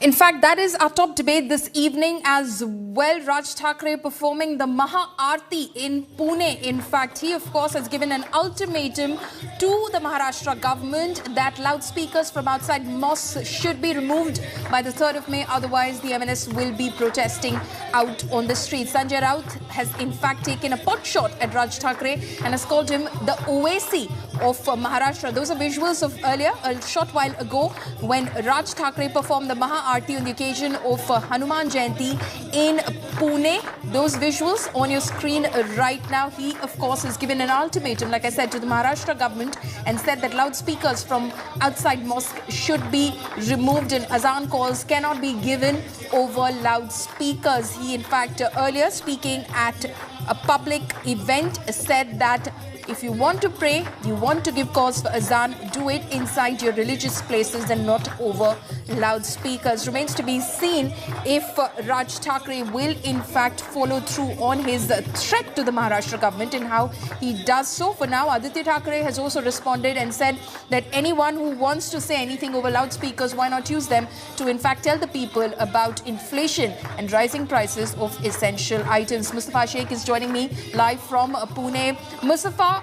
In fact, that is our top debate this evening as well. Raj Thackeray performing the Maha Aarti in Pune. In fact, he of course has given an ultimatum to the Maharashtra government that loudspeakers from outside mosques should be removed by the 3rd of May. Otherwise, the MNS will be protesting out on the streets. Sanjay Raut has in fact taken a pot shot at Raj Thackeray and has called him the Owaisi of Maharashtra. Those are visuals of earlier, a short while ago, when Raj Thackeray performed the Maha Aarti on the occasion of Hanuman Jayanti in Pune. Those visuals on your screen right now. He, of course, has given an ultimatum, like I said, to the Maharashtra government and said that loudspeakers from outside mosque should be removed and azan calls cannot be given over loudspeakers. He, in fact, earlier speaking at a public event, said that if you want to pray, you want to give cause for azan, do it inside your religious places and not over loudspeakers. Remains to be seen if Raj Thackeray will in fact follow through on his threat to the Maharashtra government and how he does so. For now, Aditya Thackeray has also responded and said that anyone who wants to say anything over loudspeakers, why not use them to in fact tell the people about inflation and rising prices of essential items. Mustafa Sheikh is joining me live from Pune. Mustafa,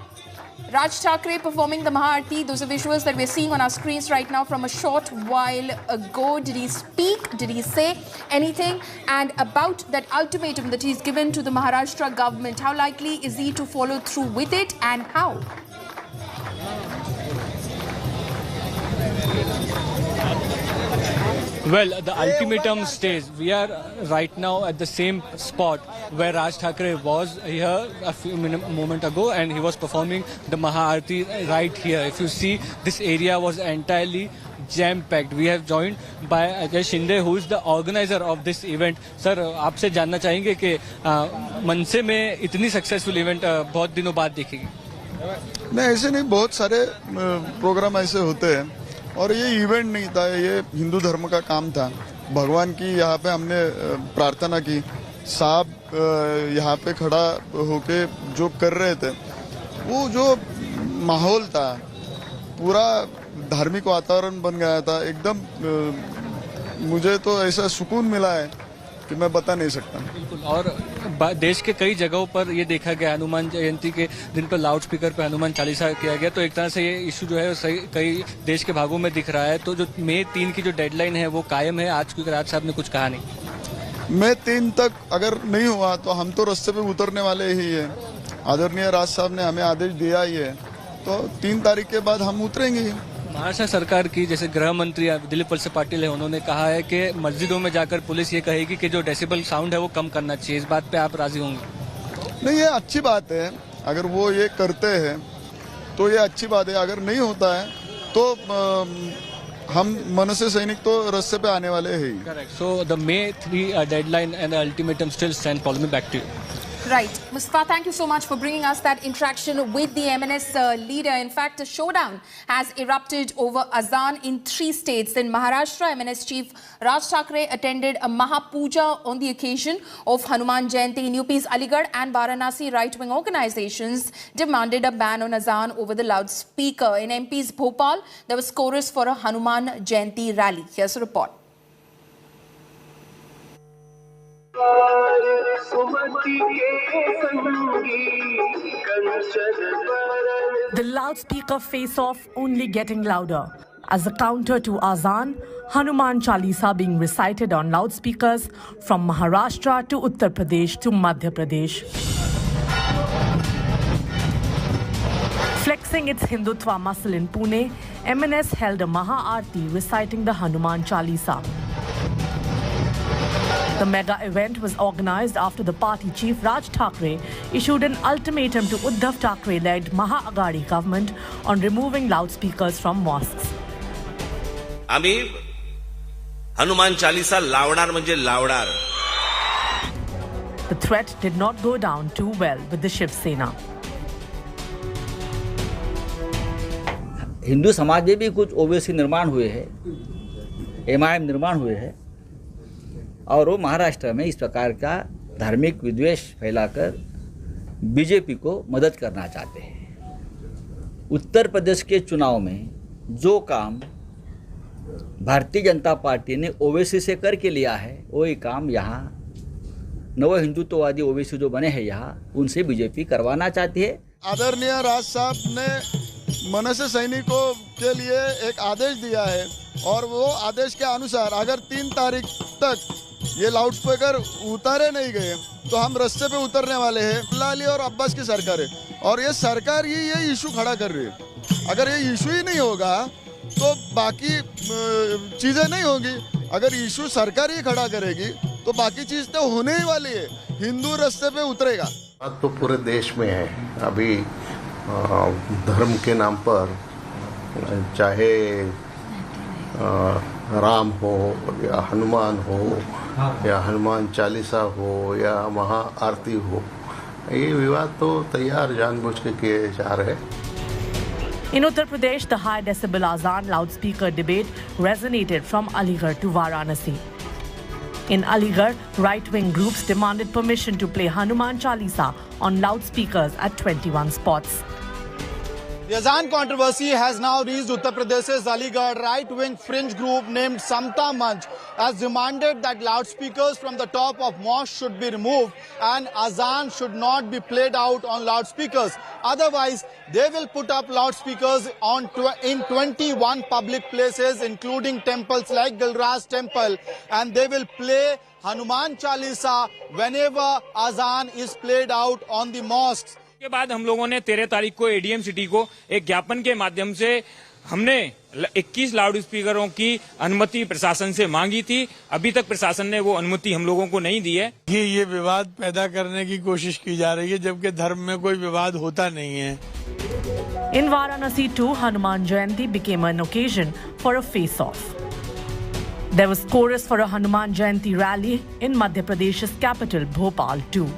Raj Thackeray performing the Maha Aarti, those are visuals that we're seeing on our screens right now from a short while ago. Did he speak? Did he say anything? And about that ultimatum that he's given to the Maharashtra government, how likely is he to follow through with it and how? Well, the ultimatum stays. We are right now at the same spot where Raj Thackeray was here a few moment ago, and he was performing the Maha Aarti right here. If you see, this area was entirely jam-packed. We have joined by Ajay Shinde, who is the organizer of this event. Sir, आपसे जानना चाहेंगे कि मनसे में इतनी successful event बहुत दिनों बाद देखेगी? नहीं, ऐसे नहीं, बहुत सारे प्रोग्राम ऐसे होते हैं और ये इवेंट नहीं था, ये हिंदू धर्म का काम था। भगवान की यहाँ पे हमने प्रार्थना की, साहब यहाँ पे खड़ा होके जो कर रहे थे, वो जो माहौल था पूरा धार्मिक वातावरण बन गया था एकदम। मुझे तो ऐसा सुकून मिला है कि मैं बता नहीं सकता। बिल्कुल। और देश के कई जगहों पर ये देखा गया, हनुमान जयंती के दिन पर लाउड स्पीकर पर हनुमान चालीसा किया गया, तो एक तरह से ये इशू जो है कई देश के भागों में दिख रहा है। तो जो मई 3 की जो डेडलाइन है वो कायम है आज, क्योंकि राज साहब ने कुछ कहा नहीं। मई 3 तक अगर नहीं हुआ तो हम तो रास्ते पे उतरने वाले ही है। आदरणीय राज साहब ने हमें आदेश दिया ही है, तो 3 तारीख के बाद हम उतरेंगे। महाराष्ट्र सरकार की जैसे गृह मंत्री दिलीप वलसे पाटिल है, उन्होंने कहा है कि मस्जिदों में जाकर पुलिस ये कहेगी कि जो डेसिबल साउंड है वो कम करना चाहिए। इस बात पे आप राजी होंगे? नहीं, ये अच्छी बात है। अगर वो ये करते हैं तो ये अच्छी बात है। अगर नहीं होता है तो हम मनसे सैनिक तो रास्ते पे आने वाले हैं। Correct. So the May 3 deadline and the ultimatum still stand. Follow me back to you. Right. Mustafa, thank you so much for bringing us that interaction with the MNS leader. In fact, a showdown has erupted over azan in 3 states. In Maharashtra, MNS chief Raj Thackeray attended a Mahapuja on the occasion of Hanuman Jayanti. In UP's Aligarh and Varanasi, right-wing organizations demanded a ban on azan over the loudspeaker. In MP's Bhopal, there was chorus for a Hanuman Jayanti rally. Here's a report. The loudspeaker face-off only getting louder. As a counter to azan, Hanuman Chalisa being recited on loudspeakers from Maharashtra to Uttar Pradesh to Madhya Pradesh. Flexing its Hindutva muscle in Pune, MNS held a Maha Aarti reciting the Hanuman Chalisa. The mega event was organized after the party chief Raj Thackeray issued an ultimatum to Uddhav Thackeray-led Maha Aghadi government on removing loudspeakers from mosques. आम्ही हनुमान चालीसा लावणार म्हणजे लावणार. The threat did not go down too well with the Shiv Sena. Hindu समाज में भी कुछ ओवैसी निर्माण हुए हैं, MIM निर्माण हुए हैं, और वो महाराष्ट्र में इस प्रकार का धार्मिक विद्वेष फैलाकर बीजेपी को मदद करना चाहते हैं। उत्तर प्रदेश के चुनाव में जो काम भारतीय जनता पार्टी ने ओवैसी से करके लिया है, वही काम यहाँ नव हिंदुत्ववादी ओवैसी जो बने हैं यहाँ, उनसे बीजेपी करवाना चाहती है। आदरणीय राज साहब ने मनसे सैनिकों के लिए एक आदेश दिया है और वो आदेश के अनुसार अगर 3 तारीख तक ये लाउडस्पीकर उतारे नहीं गए तो हम रास्ते पे उतरने वाले हैं। अब्दुल्ला और अब्बास की सरकार है और ये सरकार ही ये इशू खड़ा कर रही है। अगर ये इशू ही नहीं होगा तो बाकी चीजें नहीं होगी। अगर इशू सरकार ही खड़ा करेगी तो बाकी चीज तो होने ही वाली है। हिंदू रास्ते पे उतरेगा। बात तो पूरे देश में है। अभी धर्म के नाम पर चाहे राम हो या हनुमान हो या हनुमान चालीसा हो या महाआरती हो, ये विवाद तो तैयार जानबूझ के किए जा रहे हैं। In Uttar Pradesh, the high decibel Azan loudspeaker debate resonated from Aligarh to Varanasi. In Aligarh, right-wing groups demanded permission to play Hanuman Chalisa on loudspeakers at 21 spots. The Azan controversy has now reached Uttar Pradesh's Aligarh. Right-wing fringe group named Samta Manch has demanded that loudspeakers from the top of mosque should be removed and Azan should not be played out on loudspeakers. Otherwise, they will put up loudspeakers in 21 public places, including temples like Gilraj Temple, and they will play Hanuman Chalisa whenever Azan is played out on the mosques. के बाद हम लोगों ने 13 तारीख को ADM city को एक ज्ञापन के माध्यम से हमने 21 लाउड स्पीकरों की अनुमति प्रशासन से मांगी थी। अभी तक प्रशासन ने वो अनुमति हम लोगों को नहीं दी है। ये विवाद पैदा करने की कोशिश की जा रही है, जबकि धर्म में कोई विवाद होता नहीं है। In Varanasi too, Hanuman Jayanti became an occasion for a face-off. There was chorus for a Hanuman Jayanti rally in Madhya Pradesh's capital, Bhopal too.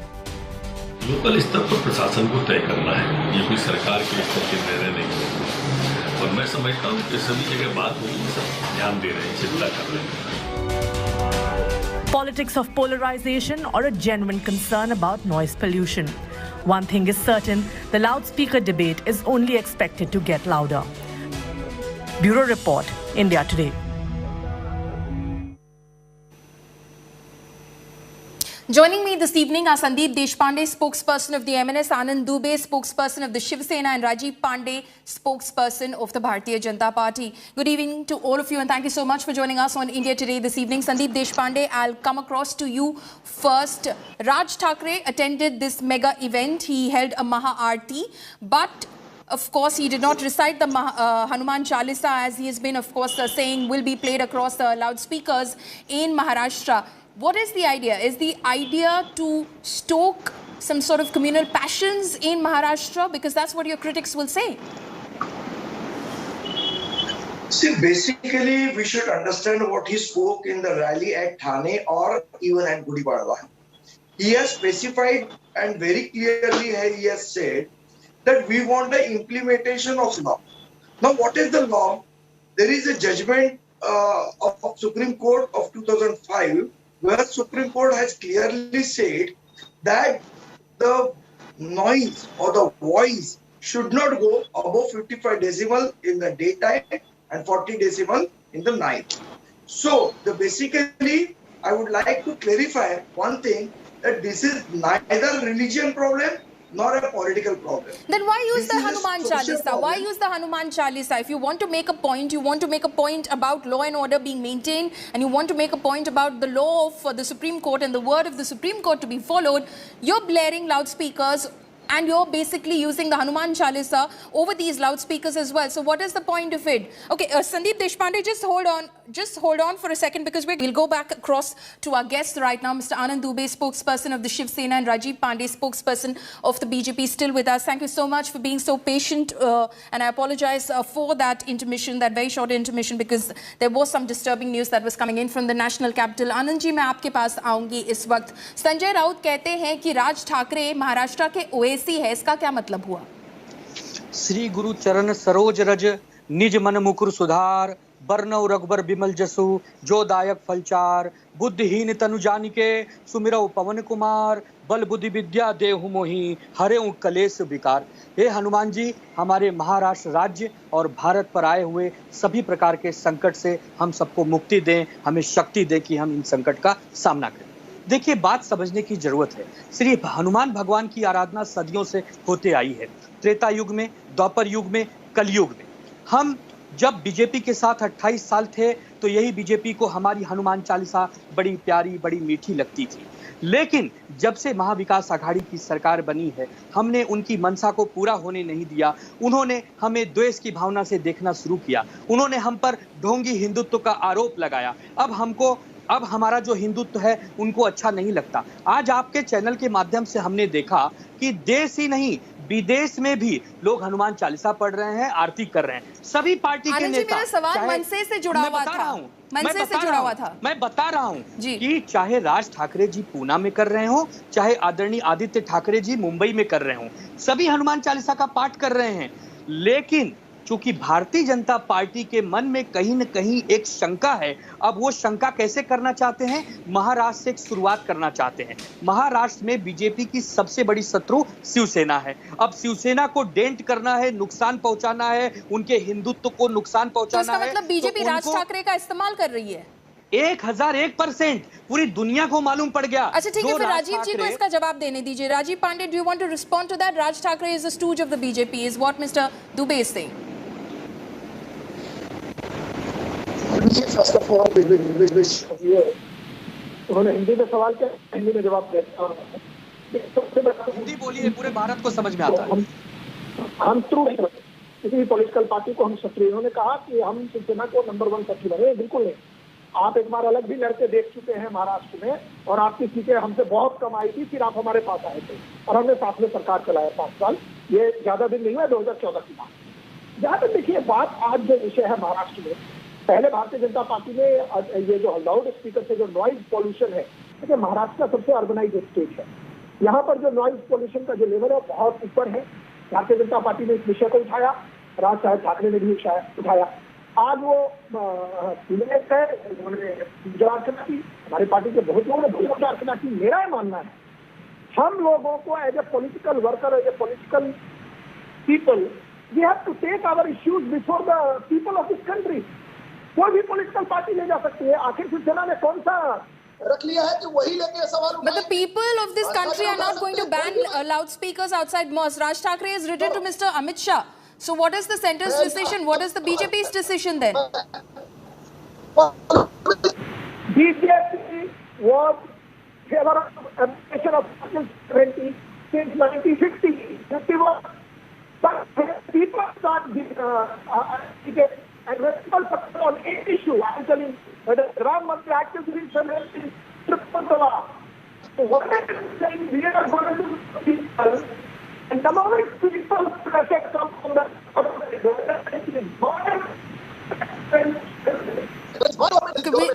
Local स्तर पर प्रशासन को तय करना है, ये कोई सरकार के स्तर के निर्णय नहीं है। और मैं समझता हूँ कि सभी जगह बात होगी, सब ध्यान दे रहे हैं, चिंता कर रहे हैं। Politics of polarization or a genuine concern about noise pollution? One thing is certain, the loudspeaker debate is only expected to get louder. Bureau Report, India Today. Joining me this evening are Sandeep Deshpande, spokesperson of the MNS, Anand Dubey, spokesperson of the Shiv Sena, and Rajiv Pandey, spokesperson of the Bharatiya Janata Party. Good evening to all of you and thank you so much for joining us on India Today this evening. Sandeep Deshpande, I'll come across to you first. Raj Thackeray attended this mega event. He held a Maha Aarti, but of course, he did not recite the Hanuman Chalisa, as he has been, of course, saying will be played across the loudspeakers in Maharashtra. What is the idea? Is the idea to stoke some sort of communal passions in Maharashtra? Because that's what your critics will say. See, basically, we should understand what he spoke in the rally at Thane or even at Gudi Padwa. He has specified and very clearly he has said that we want the implementation of law. Now, what is the law? There is a judgment of Supreme Court of 2005 where Supreme Court has clearly said that the noise or the voice should not go above 55 decibel in the daytime and 40 decibel in the night. So, basically, I would like to clarify one thing, that this is neither religion problem nor a political problem. Then why use the Hanuman Chalisa? Why use the Hanuman Chalisa? If you want to make a point, you want to make a point about law and order being maintained, and you want to make a point about the law of the Supreme Court and the word of the Supreme Court to be followed, you're blaring loudspeakers and you're basically using the Hanuman Chalisa over these loudspeakers as well. So what is the point of it? Okay, Sandeep Deshpande, just hold on for a second, because we'll go back across to our guests right now. Mr. Anand Dubey, spokesperson of the Shiv Sena, and Rajiv Pandey, spokesperson of the BJP, still with us. Thank you so much for being so patient, and I apologize for that intermission, that very short intermission, because there was some disturbing news that was coming in from the national capital. Anand ji, मैं आपके पास आऊंगी इस वक्त. संजय राउत कहते हैं कि राज ठाकरे महाराष्ट्र के ओवैसी है, इसका क्या मतलब हुआ? श्री गुरु चरण सरोज रज निज मन मुकुर सुधार, बरनौ रघुबर बिमल जसु जो दायक फलचार बुद्धिहीन तनु जानिके सुमिरौ पवन कुमार बल बुद्धि विद्या देहु मोहि हरेउ कलेश विकार। हे हनुमान जी, हमारे महाराष्ट्र राज्य और भारत पर आए हुए सभी प्रकार के संकट से हम सबको मुक्ति दें, हमें शक्ति दें कि हम इन संकट का सामना करें। देखिए, बात समझने की जरूरत है। श्री हनुमान भगवान की आराधना सदियों से होते आई है। त्रेता युग में, द्वापर युग में, कलयुग में। हम जब बीजेपी के साथ 28 साल थे तो यही बीजेपी को हमारी हनुमान चालीसा बड़ी प्यारी, बड़ी मीठी लगती थी। लेकिन जब से महाविकास आघाड़ी की सरकार बनी है, हमने उनकी मंशा को पूरा होने नहीं दिया। उन्होंने हमें द्वेष की भावना से देखना शुरू किया। उन्होंने हम पर ढोंगी हिंदुत्व का आरोप लगाया। अब हमारा जो हिंदुत्व है उनको अच्छा नहीं लगता। आज आपके चैनल के माध्यम से हमने देखा कि देश ही नहीं, विदेश में भी लोग हनुमान चालीसा पढ़ रहे हैं, आरती कर रहे हैं। सभी पार्टी के नेता। मेरा सवाल मनसे से जुड़ा हुआ था। मनसे से जुड़ा हुआ था। मैं बता रहा हूं कि चाहे राज ठाकरे जी पूना में कर रहे हो, चाहे आदरणीय आदित्य ठाकरे जी मुंबई में कर रहे हो, सभी हनुमान चालीसा का पाठ कर रहे हैं। लेकिन चूंकि भारतीय जनता पार्टी के मन में कहीं न कहीं एक शंका है। अब वो शंका कैसे करना चाहते हैं? महाराष्ट्र से एक शुरुआत करना चाहते हैं। महाराष्ट्र में बीजेपी की सबसे बड़ी शत्रु शिवसेना है। अब शिवसेना को डेंट करना है, नुकसान पहुंचाना है, उनके हिंदुत्व को नुकसान पहुंचाना है। तो इसका मतलब बीजेपी राज ठाकरे का इस्तेमाल कर रही है। 1001% पूरी दुनिया को मालूम पड़ गया। अच्छा ठीक है, फिर राजीव जी को इसका जवाब देने दीजिए। Rajiv Pandey, do you want to respond to that? Raj Thackeray is a stooge of the BJP is what mister Dubey is saying. First of all उन्होंने हिंदी में सवाल किया, हिंदी में जवाब देता हूं। हिंदी बोलिए, पूरे भारत को समझ में आता है। हम थ्रू किसी भी पॉलिटिकल पार्टी को हम शत्रु। उन्होंने कहा कि हम शिवसेना को नंबर 1 शत्रु बने। बिल्कुल नहीं। आप एक बार अलग भी लड़के देख चुके हैं महाराष्ट्र में, और आपकी सीटें हमसे बहुत कम आई थी, फिर आप हमारे पास आए थे और हमने साथ में सरकार चलाया 5 साल। ये ज्यादा दिन नहीं हुआ, 2014 की बात। जहाँ तक देखिए बात आज जो विषय है महाराष्ट्र में, पहले भारतीय जनता पार्टी ने ये जो लाउड स्पीकर से जो नॉइज पॉल्यूशन है, देखिए महाराष्ट्र का सबसे अर्बनाइज स्टेट है। यहाँ पर जो नॉइज पॉल्यूशन का जो लेवल है बहुत ऊपर है। भारतीय जनता पार्टी ने इस विषय को उठाया, राज साहब ठाकरे ने भी उठाया। आज वो है, उन्होंने पूजा अर्चना की, हमारी पार्टी के बहुत लोगों ने पूजा अर्चना की। मेरा मानना है हम लोगों को as a political worker, as a political people, we have to take our issues before the people of this country. कोई भी पॉलिटिकल पार्टी ले जा सकती है। आखिर शिवसेना ने कौन सा रख लिया है कि वही लेके सवाल उठाए? But the people of this country are not going to ban loudspeakers outside mosques. Raj Thakre has written to Mr. Amit Shah. So what is the centre's decision? What is the BJP's decision then? BJP was favor of abolition of Article 20 since 1951. But people start and when people focus on any issue, I'm telling whether Ram Mandir Act is in Tripura. So what I'm saying, we are going to people, and the moment people protect come from the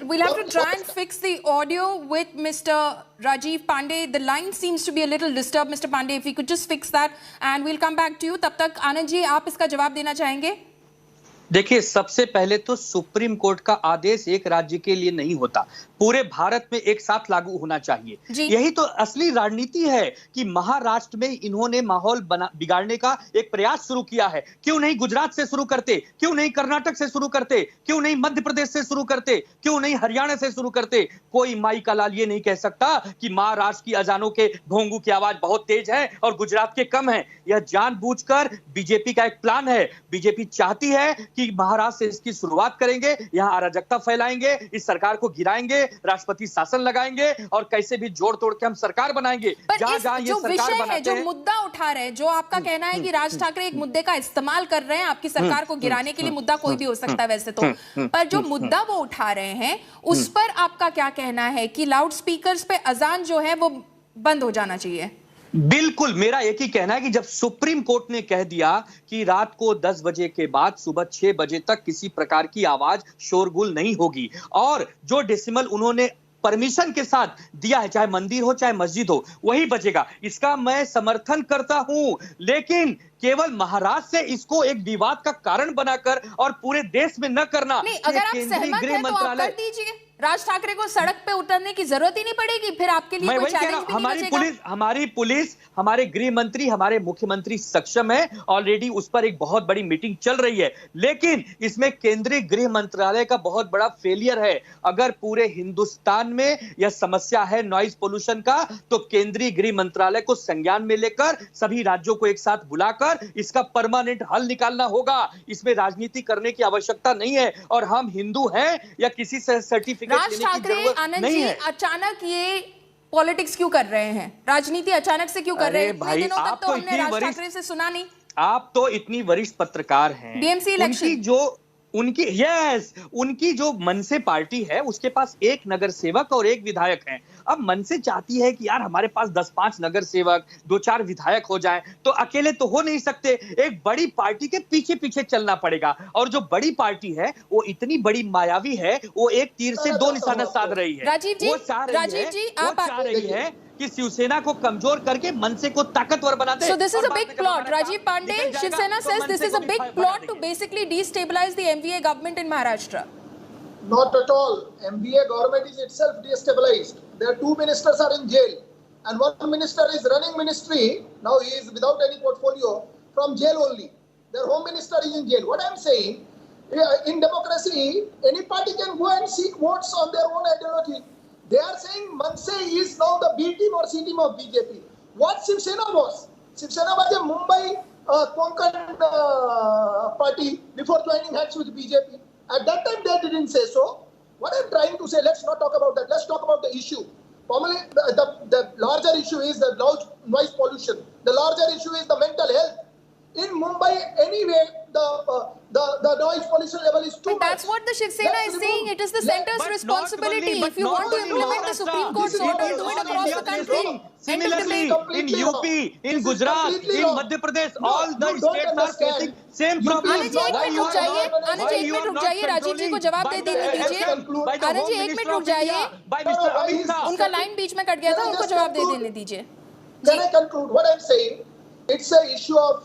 we'll have to try and fix the audio with Mr. Rajiv Pandey. The line seems to be a little disturbed, Mr. Pandey. If we could just fix that, and we'll come back to you. तब तक आनंद जी, आप इसका जवाब देना चाहेंगे? देखिए, सबसे पहले तो सुप्रीम कोर्ट का आदेश एक राज्य के लिए नहीं होता, पूरे भारत में एक साथ लागू होना चाहिए। यही तो असली राजनीति है कि महाराष्ट्र में इन्होंने माहौल बिगाड़ने का एक प्रयास शुरू किया है। क्यों नहीं गुजरात से शुरू करते? क्यों नहीं कर्नाटक से शुरू करते? क्यों नहीं मध्य प्रदेश से शुरू करते? क्यों नहीं हरियाणा से शुरू करते? कोई माई का लाल ये नहीं कह सकता कि महाराष्ट्र की अजानों के भोंगू की आवाज बहुत तेज है और गुजरात के कम है। यह जानबूझकर बीजेपी का एक प्लान है। बीजेपी चाहती है कि महाराष्ट्र से इसकी शुरुआत करेंगे, यहां अराजकता फैलाएंगे, इस सरकार को गिराएंगे, राष्ट्रपति शासन लगाएंगे और कैसे भी जोड़ तोड़ के हम सरकार बनाएंगे। जहां ये सरकार बनाते हैं, जो मुद्दा उठा रहे हैं, जो आपका कहना है कि राज ठाकरे एक मुद्दे का इस्तेमाल कर रहे हैं आपकी सरकार को गिराने के लिए, मुद्दा कोई भी हो सकता है वैसे तो, पर जो मुद्दा वो उठा रहे हैं उस पर आपका क्या कहना है कि लाउड स्पीकर्स पे अजान जो है वो बंद हो जाना चाहिए? बिल्कुल, मेरा एक ही कहना है कि जब सुप्रीम कोर्ट ने कह दिया कि रात को 10 बजे के बाद सुबह 6 बजे तक किसी प्रकार की आवाज शोरगुल नहीं होगी, और जो डेसिमल उन्होंने परमिशन के साथ दिया है, चाहे मंदिर हो चाहे मस्जिद हो, वही बजेगा, इसका मैं समर्थन करता हूं। लेकिन केवल महाराष्ट्र से इसको एक विवाद का कारण बनाकर और पूरे देश में न करना। नहीं, अगर आप सहमत हैं तो आप कर दीजिए। राज ठाकरे को सड़क पे उतरने की जरूरत ही नहीं पड़ेगी, फिर आपके लिए कोई चैलेंज भी नहीं बचेगा। हमारी पुलिस, हमारे गृह मंत्री, हमारे मुख्यमंत्री सक्षम है, ऑलरेडी उस पर एक बहुत बड़ी मीटिंग चल रही है। लेकिन इसमें केंद्रीय गृह मंत्रालय का बहुत बड़ा फेलियर है। अगर पूरे हिंदुस्तान में यह समस्या है नॉइज पोल्यूशन का, तो केंद्रीय गृह मंत्रालय को संज्ञान में लेकर सभी राज्यों को एक साथ बुलाकर इसका परमानेंट हल निकालना होगा। इसमें राजनीति करने की आवश्यकता नहीं है। और हम हिंदू हैं या किसी से सर्टिफिकेट राज ठाकरे, आनंद जी, अचानक ये पॉलिटिक्स क्यों कर रहे हैं? राजनीति अचानक से क्यों कर रहे हैं? इतने दिनों तक तो हमने राज ठाकरे से सुना नहीं। आप तो इतनी वरिष्ठ पत्रकार हैं। बीएमसी इलेक्शन उनकी जो मनसे पार्टी है उसके पास एक नगर सेवक और एक विधायक है। अब मनसे चाहती है कि यार हमारे पास 10-5 नगर सेवक, 2-4 विधायक हो जाए, तो अकेले तो हो नहीं सकते, एक बड़ी पार्टी के पीछे पीछे चलना पड़ेगा। और जो बड़ी पार्टी है वो इतनी बड़ी मायावी है, वो एक तीर से 2 निशाना साध रही है। राजीव जी, आप चाह रही है कि शिवसेना को कमजोर करके मनसे को ताकतवर बना दे। So this is a big plot. Rajiv Pandey, Shivsena says this is a big plot to basically destabilize the MVA government in Maharashtra. Not at all. MVA government is itself destabilized. Their 2 ministers are in jail, and 1 minister is running ministry. Now he is without any portfolio from jail only. Their home minister is in jail. What I am saying, in democracy, any party can go and seek votes on their own ideology. They are saying Manse is now the B team or C team of BJP. What Shivsena was? Shivsena was a Mumbai Konkan party before joining hands with BJP. At that time, they didn't say so. What I'm trying to say, let's not talk about that. Let's talk about the issue. Formally, the larger issue is the noise pollution. The larger issue is the mental health. In Mumbai, anyway, the noise pollution level is too much. That's what the Shiv Sena is saying. It is the center's responsibility. If you want to implement the Supreme Court's order, do it across the country. Similarly, in UP, in Gujarat, in Madhya Pradesh, all the states are facing same problem. Anand ji, 1 minute रुक जाइए। आनंद ji, 1 minute रुक जाइए। राजीव जी को जवाब दे देने दीजिए। आनंद ji, 1 minute रुक जाइए। उनका लाइन बीच में कट गया था, उनको जवाब दे देने दीजिए। Can I conclude? What I'm saying, it's an issue of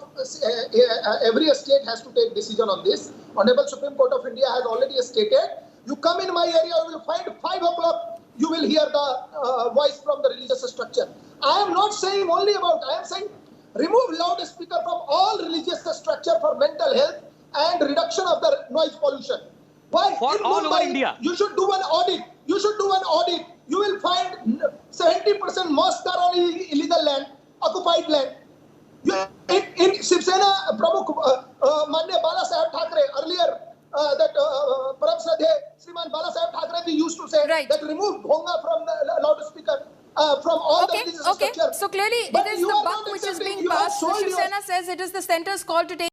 every state has to take decision on this. Honorable Supreme Court of India has already stated, you come in my area, you will find 5 o'clock, you will hear the voice from the religious structure. I am not saying only about, I am saying remove loudspeaker from all religious structure for mental health and reduction of the noise pollution. Why? For in all Mumbai, over India. You should do an audit. You should do an audit. You will find 70% mosques are on illegal land, occupied land. In Shiv Sena, Pramukh Manya Bala Saheb Thackeray, earlier that Param Shraddhe Shriman Bala Saheb Thackeray, we used to say that remove bhonga from the loudspeaker. From all the religious structure. So clearly, it is the buck which is being passed. Shiv Sena says it is the center's call to take